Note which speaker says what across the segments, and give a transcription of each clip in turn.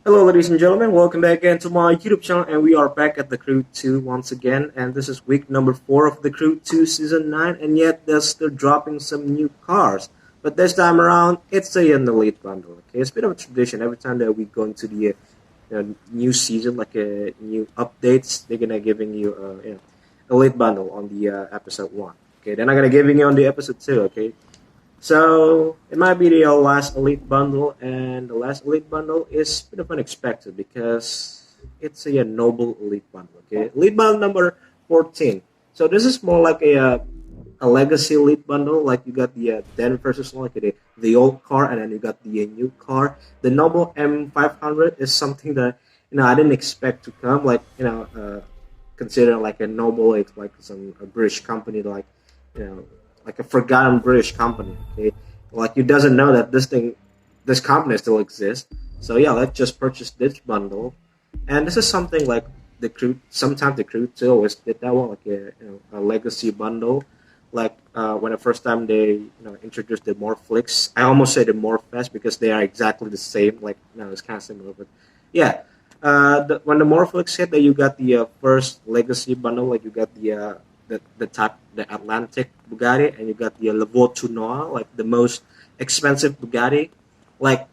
Speaker 1: Hello, ladies and gentlemen. Welcome back again to my YouTube channel, and we are back at the Crew 2 once again. And this is week number 4 of the Crew 2 Season 9, and yet they're still dropping some new cars. But this time around, it's an Elite bundle. Okay, it's a bit of a tradition. Every time that we go into the new season, like new updates, they're gonna giving you Elite bundle on the episode 1. Okay, they're not gonna giving you on the episode 2. Okay, so it might be the last Elite bundle, and the last Elite bundle is a bit of unexpected because it's a Noble Elite bundle. Okay, Elite bundle number 14. So this is more like a Legacy Elite bundle. Like you got the Den versus like the old car, and then you got the new car. The Noble M500 is something that I didn't expect to come. Like considering like a Noble, it's like some a British company like you know like a forgotten British company. Okay, like you doesn't know that this company still exists. So yeah, let's just purchase this bundle, and this is something like the crew. Sometimes the crew too always did that one, like a legacy bundle. Like when the first time they introduced the Morphlix, I almost say the Morphfest because they are exactly the same. Like it's kind of similar, but yeah. When the Morphlix hit, that you got the first legacy bundle, like you got the Atlantic Bugatti, and you got the Le Vautour Noir, like the most expensive Bugatti, like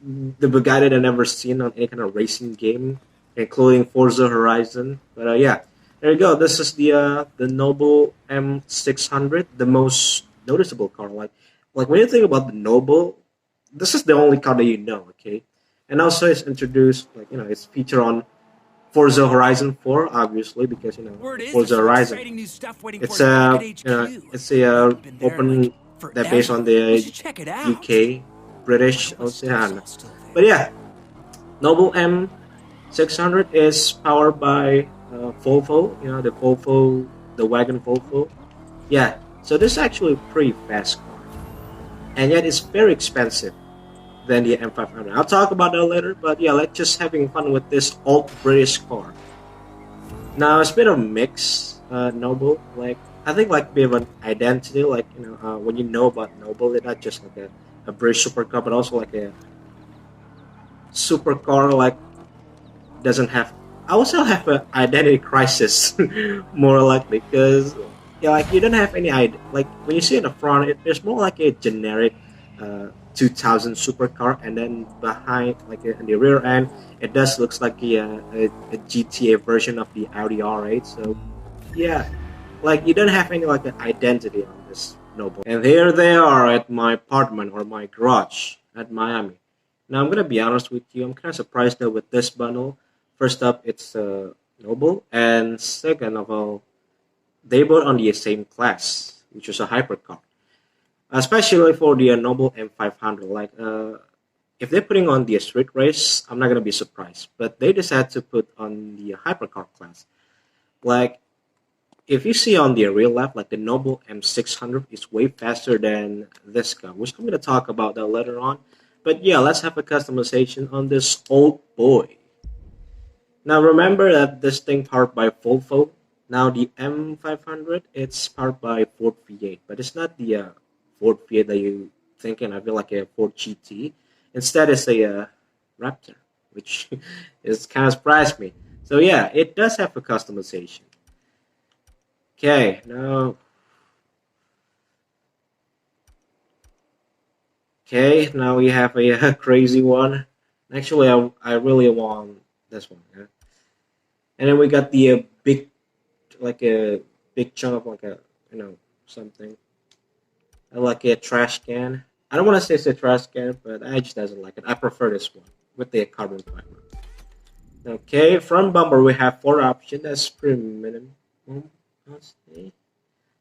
Speaker 1: the Bugatti that I never seen on any kind of racing game, including Forza Horizon. But yeah, there you go. This is the Noble M600, the most noticeable car. Like when you think about the Noble, this is the only car that you know. Okay, and also it's introduced like it's featured on Forza Horizon 4, obviously, because
Speaker 2: Word is there's
Speaker 1: Forza
Speaker 2: some
Speaker 1: Horizon.
Speaker 2: exciting new stuff waiting for
Speaker 1: It's
Speaker 2: us back
Speaker 1: a
Speaker 2: at HQ.
Speaker 1: it's a
Speaker 2: Been there
Speaker 1: open
Speaker 2: like
Speaker 1: that based on
Speaker 2: forever. We
Speaker 1: the
Speaker 2: should check it out.
Speaker 1: UK British
Speaker 2: Hope the stuff's
Speaker 1: Ocean.
Speaker 2: all still
Speaker 1: But
Speaker 2: there.
Speaker 1: yeah, Noble M600 is powered by Volvo. The Volvo, the wagon Volvo. Yeah, so this is actually a pretty fast car, and yet it's very expensive than the M500. I'll talk about that later, but yeah, let's just having fun with this old British car. Now it's a bit of a mix, Noble. Like I think like a bit of an identity. Like when you know about Noble, it's not just like a British supercar, but also like a supercar. Like doesn't have. I also have an identity crisis, more likely, because yeah, like you don't have any idea. Like when you see in the front, it's more like a generic 2000 supercar, and then behind, like in the rear end, it does looks like a GTA version of the Audi R8. So yeah, like you don't have any like an identity on this Noble. And here they are at my apartment or my garage at Miami. Now I'm gonna be honest with you. I'm kind of surprised though with this bundle. First up, it's Noble, and second of all, they both on the same class, which is a hypercar. Especially for the Noble M500. Like if they're putting on the street race, I'm not gonna be surprised. But they decided to put on the hypercar class. Like if you see on the real left, like the Noble M600 is way faster than this car, which I'm gonna talk about that later on. But yeah, let's have a customization on this old boy. Now remember that this thing powered by Volvo. Now the M500, it's powered by Ford V8, but it's not the Ford V8 that you thinking. I feel like a Ford GT. Instead, it's a Raptor, which is kind of surprised me. So yeah, it does have a customization. Okay, now we have a crazy one. Actually, I really want this one. Yeah? And then we got the big, like a big chunk of like a something. I like a trash can. I don't want to say it's a trash can, but I just doesn't like it. I prefer this one with the carbon fiber. Okay, front bumper we have four options. That's pretty minimum. Honestly.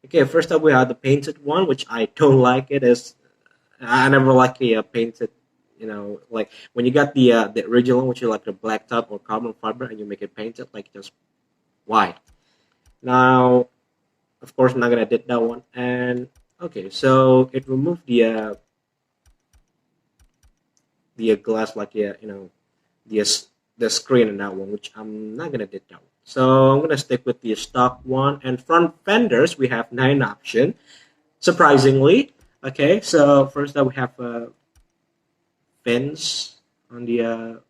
Speaker 1: Okay, first up we have the painted one, which I don't like. It is I never like the painted. Like when you got the original one, which is like a black top or carbon fiber, and you make it painted, like just why? Now, of course, I'm not gonna did that one. And okay, so it removed the glass, like the the screen in that one, which I'm not gonna did that one. So I'm gonna stick with the stock one. And front fenders, we have nine option. Surprisingly, okay. So first up, we have fins on the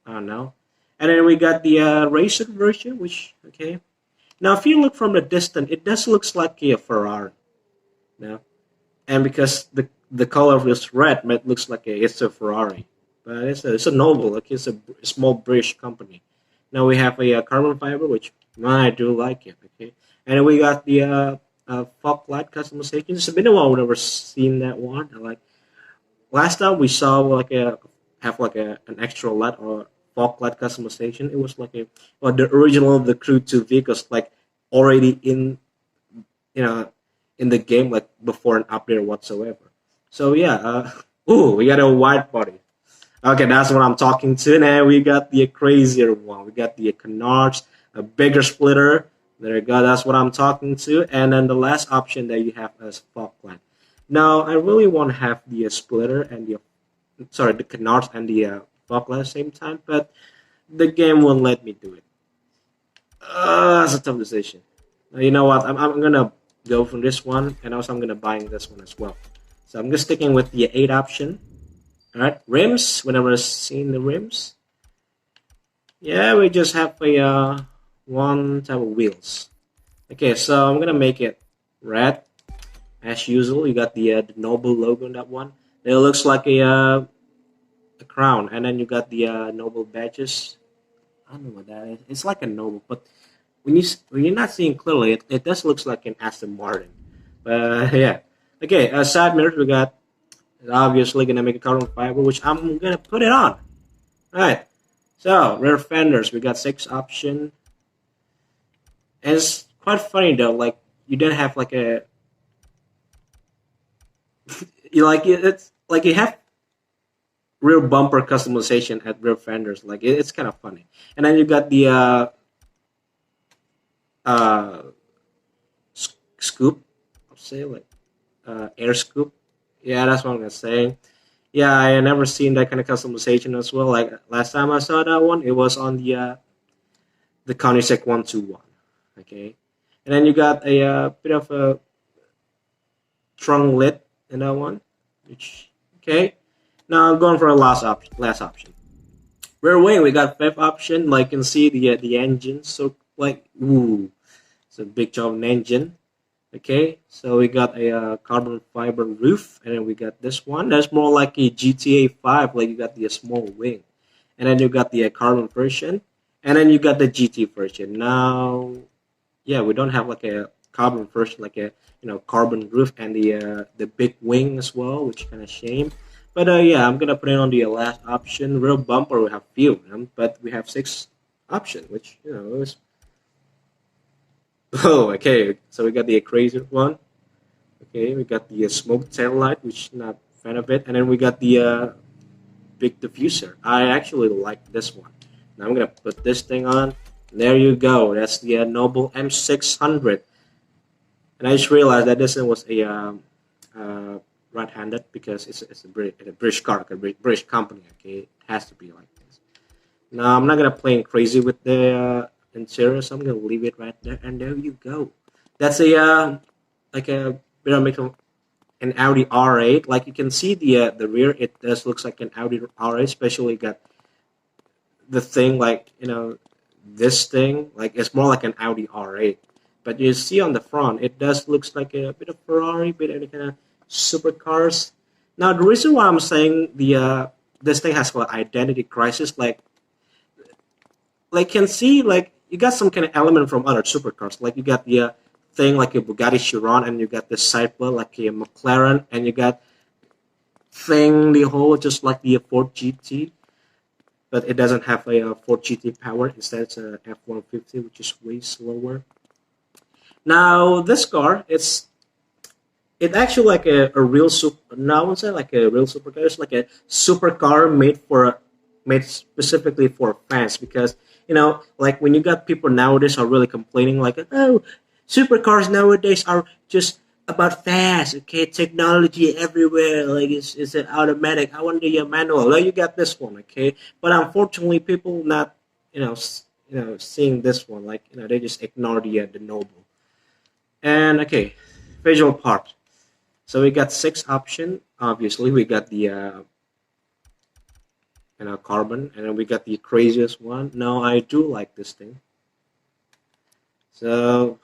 Speaker 1: I don't know. And then we got the racer version, which okay. Now, if you look from the distance, it does looks like a Ferrari. No, and because the color of this red, it looks like it's a Ferrari, but it's a noble, like it's a small British company. Now we have a, carbon fiber, which I do like it. Okay, and then we got the fog light customization. It's been a while we've never seen that one. Like last time we saw like a have like an extra light or fog light customization. It was like a well the original of the Crew 2 vehicles like already in you know in the game like before an update whatsoever. So yeah, ooh, we got a wide body. Okay, that's what I'm talking to. Now we got the crazier one. We got the canards, a bigger splitter. There you go. That's what I'm talking to. And then the last option that you have is fog lamp. Now I really want to have the splitter and the canards and the fog lamp at the same time, but the game won't let me do it. That's a tough decision. You know what? I'm gonna go from this one, and also I'm gonna buy this one as well. So I'm just sticking with the 8 option. All right, rims. Whenever seen the rims, yeah, we just have a one type of wheels. Okay, so I'm gonna make it red as usual. You got the Noble logo on that one. It looks like a crown, and then you got the Noble badges. I don't know what that is. It's like a Noble, but when you're not seeing clearly, it does looks like an Aston Martin. But yeah, okay. Side mirrors we got obviously gonna make a carbon fiber, which I'm gonna put it on. All right. So rear fenders, we got 6 option. And it's quite funny though. Like you don't have like a you like it's like you have rear bumper customization at rear fenders. Like it's kind of funny. And then you got the uh, scoop. I'll say like air scoop. Yeah, that's what I'm gonna say. Yeah, I never seen that kind of customization as well. Like last time I saw that one, it was on the Koenigsegg 121. Okay, and then you got a bit of a trunk lid in that one, which okay. Now I'm going for a last option. Last option. Rear wing, we got 5th option. Like you can see the engine. So like ooh, it's a big job of an engine. Okay, so we got a carbon fiber roof, and then we got this one. That's more like a GTA 5. Like you got the small wing, and then you got the carbon version, and then you got the GT version. Now, yeah, we don't have like a carbon version, like a carbon roof and the big wing as well, which kind of shame. But yeah, I'm gonna put it on the last option. Real bumper, we have few of them, but we have 6 option, which is oh, okay. So we got the crazy one. Okay, we got the smoke tail light, which not fan of it, and then we got the big diffuser. I actually like this one. Now I'm gonna put this thing on. There you go. That's the Noble M600. And I just realized that this one was a right-handed because it's a British car, like a British company. Okay, it has to be like this. Now I'm not gonna play crazy with the interior, so I'm gonna leave it right there. And there you go. That's a like a bit of make an Audi R8. Like you can see the rear, it does looks like an Audi R8. Especially got the thing like this thing like it's more like an Audi R8. But you see on the front, it does looks like a bit of Ferrari, bit of kind of supercars. Now the reason why I'm saying the this thing has like identity crisis, like can see like you got some kind of element from other supercars. Like you got the thing like a Bugatti Chiron, and you got the sidebar like a McLaren, and you got thing the whole just like the Ford GT, but it doesn't have a Ford GT power. Instead, it's a F-150, which is way slower. Now this car, it actually like a real super. Now I would say like a real supercar. It's like a supercar made specifically for fans because like when you got people nowadays are really complaining like oh supercars nowadays are just about fast, okay, technology everywhere, like it's an automatic. I want the manual. Well, you got this one, okay, but unfortunately people not seeing this one, like they just ignore the Noble. And okay, visual part. So we got 6 option. Obviously, we got the carbon, and then we got the craziest one. No, I do like this thing. So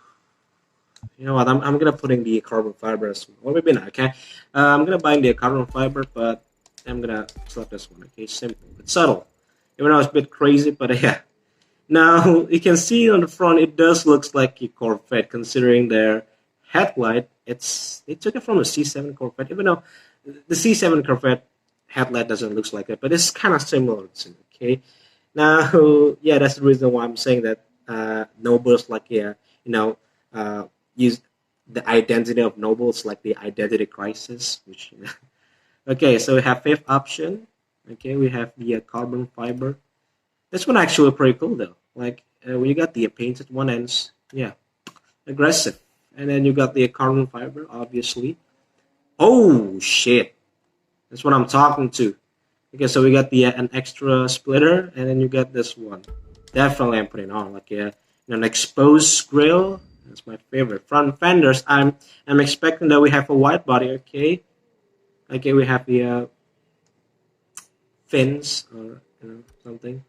Speaker 1: you know what? I'm gonna put in the carbon fiber as well. Or maybe not. Okay, I'm gonna buy the carbon fiber, but I'm gonna select this one. Okay, simple. It's subtle, even though it's a bit crazy, but yeah. Now you can see on the front, it does looks like a Corvette, considering their headlight. They took it from a C7 Corvette, even though the C7 Corvette headlight doesn't look like it, but it's kind of similar to it. Okay, now yeah, that's the reason why I'm saying that Nobles like use the identity of Nobles like the identity crisis. Which okay, so we have fifth option. Okay, we have the carbon fiber. This one actually pretty cool though. Like when you got the painted one ends, yeah, aggressive, and then you got the carbon fiber, obviously. Oh shit, that's what I'm talking to. Okay, so we got the an extra splitter, and then you got this one. Definitely, I'm putting on like an exposed grill. That's my favorite. Front fenders. I'm expecting that we have a wide body. Okay, we have the fins or something.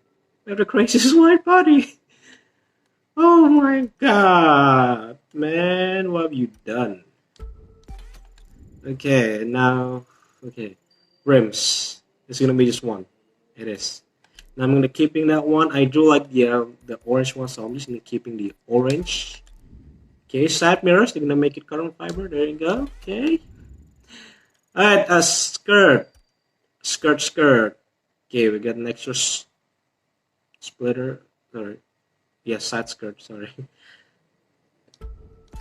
Speaker 1: We have the craziest wide body. Oh my god, man, what have you done? Okay, now, rims. It's gonna be just one. It is. Now I'm gonna keeping that one. I do like the orange one, so I'm just gonna keeping the orange. Okay, side mirrors. They're gonna make it carbon fiber. There you go. Okay. All right, a skirt. Okay, we got an extra splitter. Sorry. Yeah, side skirt. Sorry.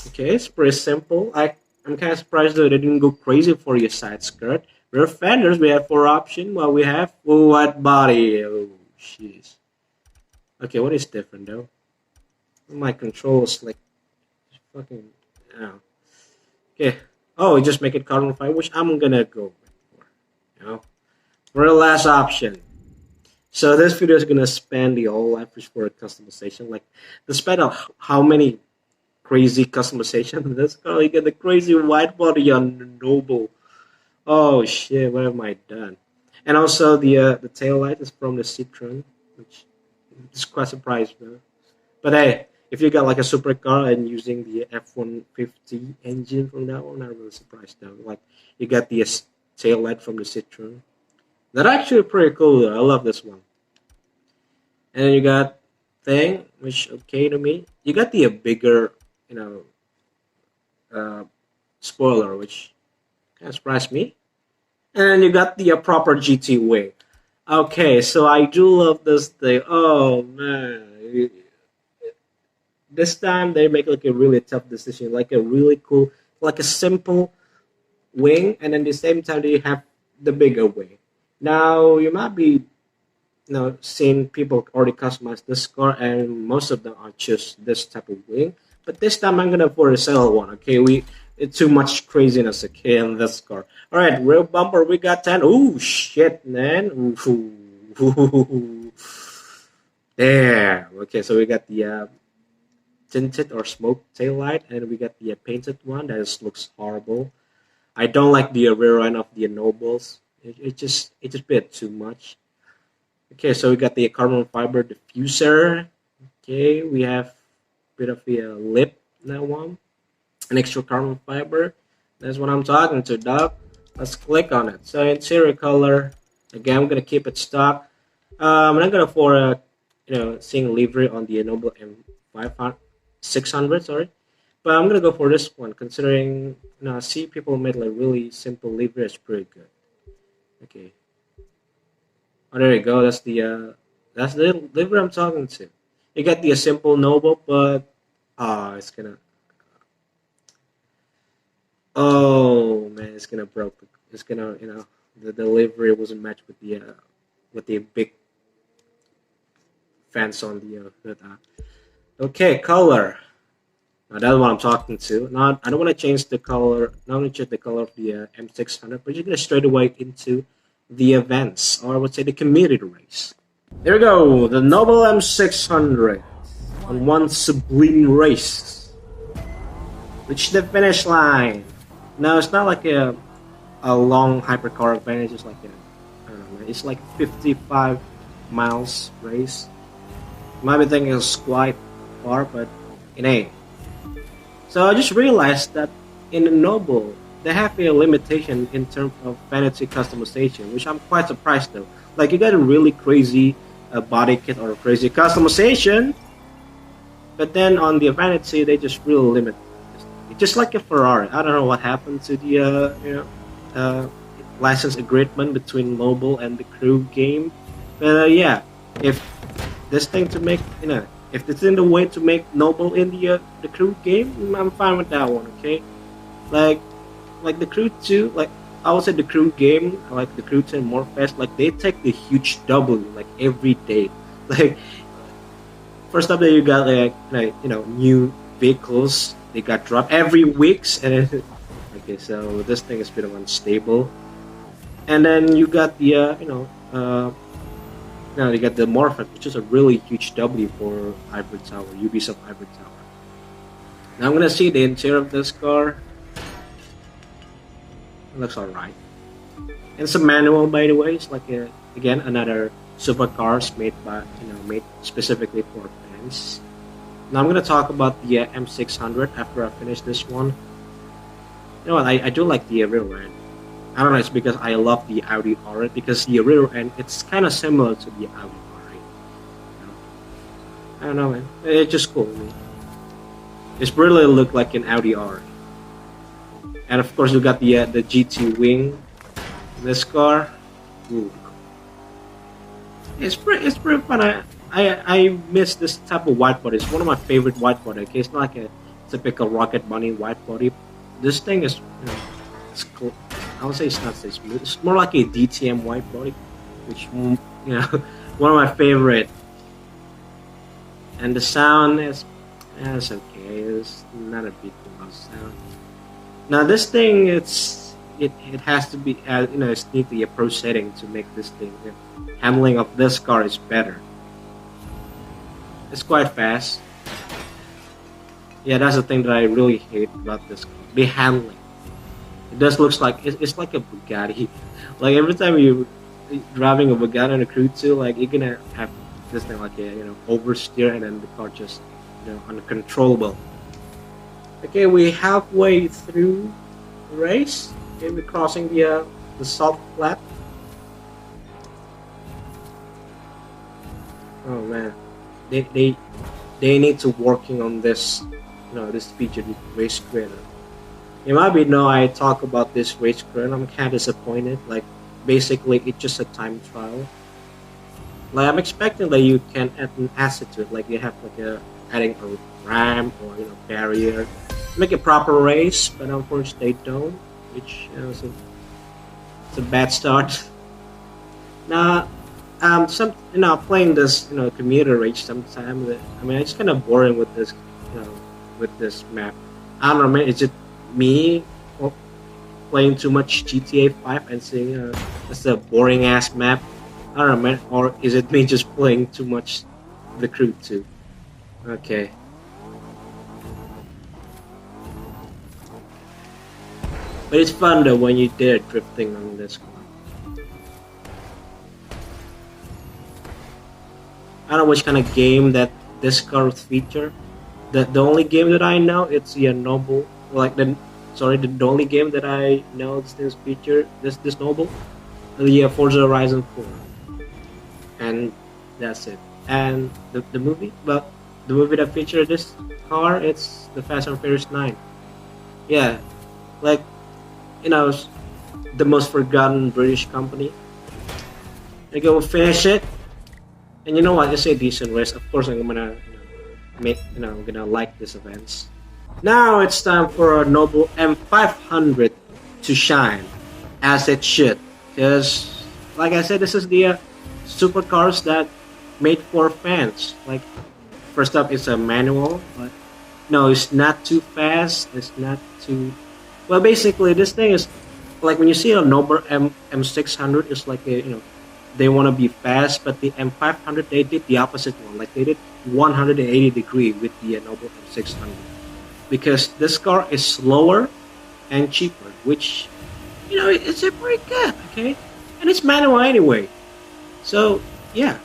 Speaker 1: Okay, it's pretty simple. I'm kind of surprised that they didn't go crazy for your side skirt. Rear fenders, we have 4 options. Well, we have full wide body. Oh, jeez. Okay, what is different though? My controls like fucking. Oh. Okay. Oh, we just make it carbon fiber, which I'm gonna go for. For the last option. So this video is gonna span the whole average for customization. Like the span of how many crazy customization in this car. You get the crazy wide body on the Noble. Oh shit, what have I done? And also the tail light is from the Citroen, which is quite surprised though. But hey, if you got like a supercar and using the F-150 engine from that one, I'm really surprised though. Like you got the tail light from the Citroen. That's actually pretty cool though. I love this one. And then you got thing, which okay to me. You got the bigger, spoiler, which kind of surprised me. And then you got the proper GT wing. Okay, so I do love this thing. Oh man, this time they make like a really tough decision, like a really cool, like a simple wing, and then at the same time they have the bigger wing. Now you might be, seeing people already customize this car, and most of them are just this type of wing. But this time I'm gonna for a sale one. Okay, it's too much craziness. Okay, in this car. All right, rear bumper we got 10. Oh shit, man. Ooh. There. Okay, so we got the tinted or smoke tail light, and we got the painted one that just looks horrible. I don't like the rear end of the Nobles. It just a bit too much. Okay, so we got the carbon fiber diffuser. Okay, we have a bit of a lip that one, an extra carbon fiber. That's what I'm talking to, dog. Let's click on it. So interior color, again, I'm gonna keep it stock. I'm not gonna for seeing livery on the Noble M500, 600, sorry. But I'm gonna go for this one, considering I see people made like really simple livery. It's pretty good. Okay. Oh, there you go. That's the livery I'm talking to. You got the simple Noble, but it's gonna. Oh man, it's gonna broke. It's gonna the delivery wasn't matched with the big fence on the hood. Okay, color. Now that's what I'm talking to. Now I don't want to change the color. Not only change the color of the M600, but you're gonna straight away into the events, or I would say the community race. There we go, the Noble M600 on one sublime race. Reach the finish line. No, it's not like a long hypercar event. It's just like It's like 55 miles race. Might be thinking it's quite far, but it ain't. So I just realized that in the Noble, they have a limitation in terms of vanity customization, which I'm quite surprised though. Like you got a really crazy body kit or crazy customization, but then on the vanity they just really limit. It's just like a Ferrari. I don't know what happened to the license agreement between Noble and the Crew game, but yeah, if this thing to make if it's in the way to make Noble in the Crew game, I'm fine with that one. Okay, like the Crew 2, like I would say the Crew game, like the Crew 2 and Morphfest, like they take the huge W like every day. Like first up, there you got new vehicles. They got dropped every weeks, and then, okay, so this thing is a bit unstable. And then you got the you got the Morphin, which is a really huge W for Ivory Tower, Ubisoft Ivory Tower. Now I'm gonna see the interior of this car. It looks alright. And it's a manual, by the way. It's like again another supercars made specifically for fans. Now I'm gonna talk about the M600 after I finish this one. You know what? I do like the rear end. I don't know. It's because I love the Audi R8 because the rear end it's kind of similar to the Audi R8. You know? I don't know, man. It's just cool. Man. It's really look like an Audi R8. And of course, you got the GT wing in this car. Ooh. It's pretty fun. I miss this type of white body. It's one of my favorite white body. Okay, it's not like a typical Rocket Bunny white body. This thing is, it's cool. I would say it's not so smooth. It's more like a DTM white body, which one of my favorite. And the sound is okay. It's not a big sound. Now this thing, it has to be it's neatly a pro setting to make this thing. Handling of this car is better. It's quite fast. Yeah, that's the thing that I really hate about this car. The handling. It just looks like it's like a Bugatti. Like every time you're driving a Bugatti on a Crew 2, like you're gonna have this thing like oversteer, and then the car just uncontrollable. Okay, we're halfway through the race. Okay, we're crossing the salt flat. Oh man, they need to working on this, this feature, the race creator. You might be I talk about this race creator. I'm kind of disappointed. Like basically, it's just a time trial. Like I'm expecting that you can add an asset to it, like you have adding a ramp or barrier, make a proper race, but unfortunately they don't, which it's a bad start. Now, playing this commuter race sometimes. It's kind of boring with this with this map. I don't know, man. Is it me playing too much GTA 5 and saying it's a boring ass map? I don't know, man. Or is it me just playing too much the Crew 2? Okay. But it's fun though when you did drifting on this car. I don't know which kind of game that this car would feature. The only game that I know it's the Noble. The only game that I know this feature this Noble, the Forza Horizon 4, and that's it. And the movie, but the movie that featured this car, it's the Fast and Furious 9. Yeah, the most forgotten British company. They go finish it, and you know what? It's a decent race. Of course, I'm gonna I'm gonna like this events. Now it's time for a Noble M500 to shine, as it should. Because, like I said, this is the supercars that made for fans. Like, first up, it's a manual, but no, it's not too fast. It's not too. Well, basically, this thing is like when you see a Noble M600, it's like they want to be fast, but the M500 they did the opposite one. Like they did 180 degree with the Noble M600. Because this car is slower and cheaper, which it's a pretty good, okay? and it's manual anyway. So yeah,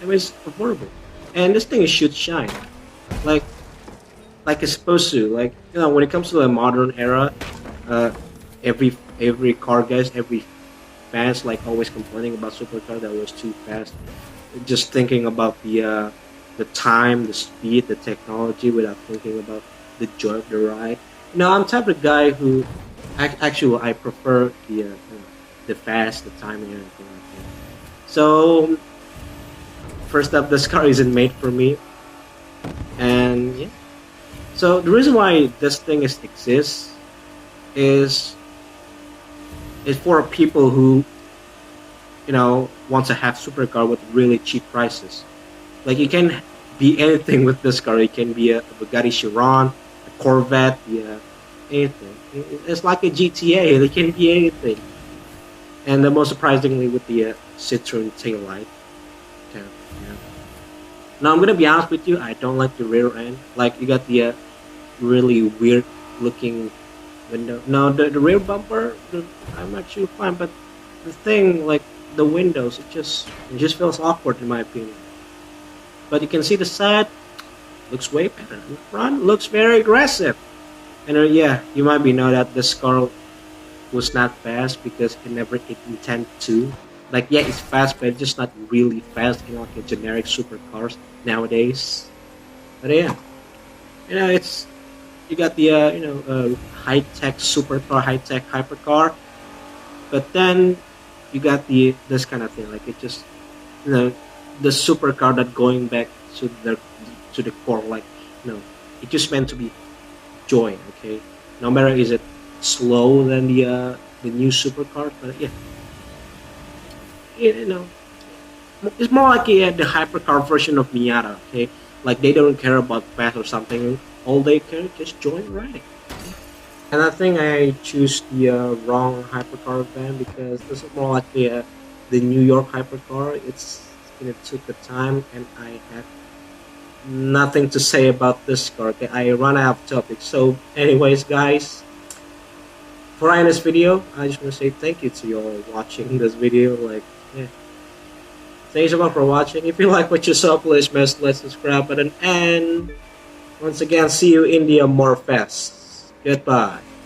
Speaker 1: it was affordable, and this thing is shoot shine, like it's supposed to. Like when it comes to the modern era, uh, every car guys, every fans like always complaining about supercar that was too fast. Just thinking about the time, the speed, the technology without thinking about the joy of the ride. I'm type of guy who actually I prefer the fast, the timing, and everything like that. So first up, this car isn't made for me, and yeah. So the reason why this thing exists is for people who wants to have supercar with really cheap prices. Like you can be anything with this car. It can be a Bugatti Chiron, a Corvette, yeah, anything. It's like a GTA. It can be anything. And the most surprisingly, with the Citroen taillight. Yeah. Now I'm gonna be honest with you. I don't like the rear end. Like you got the really weird looking window. No, the rear bumper, I'm actually fine. But the thing, like the windows, it just feels awkward in my opinion. But you can see the side looks way better. The front looks very aggressive. And yeah, you might know that this car was not fast because it never intended to. Like yeah, it's fast, but it's just not really fast in like a generic supercars nowadays. But yeah, it's you got the high tech supercar, high tech hypercar, but then you got this kind of thing. Like it just the supercar that going back to the core. Like it just meant to be joy. Okay, no matter is it slow than the new supercar, but yeah, it's more like the hypercar version of Miata. Okay, like they don't care about fast or something. All they care is just joy riding. And I think I choose the wrong hypercar van because this is more like the New York hypercar. It took the time, and I had nothing to say about this car. Okay, I run out of topics. So, anyways, guys, for ending this video, I just want to say thank you to you all watching this video. Like, yeah. Thanks so much for watching. If you like what you saw, please smash the subscribe button. And once again, see you in the Amor Fest. Goodbye.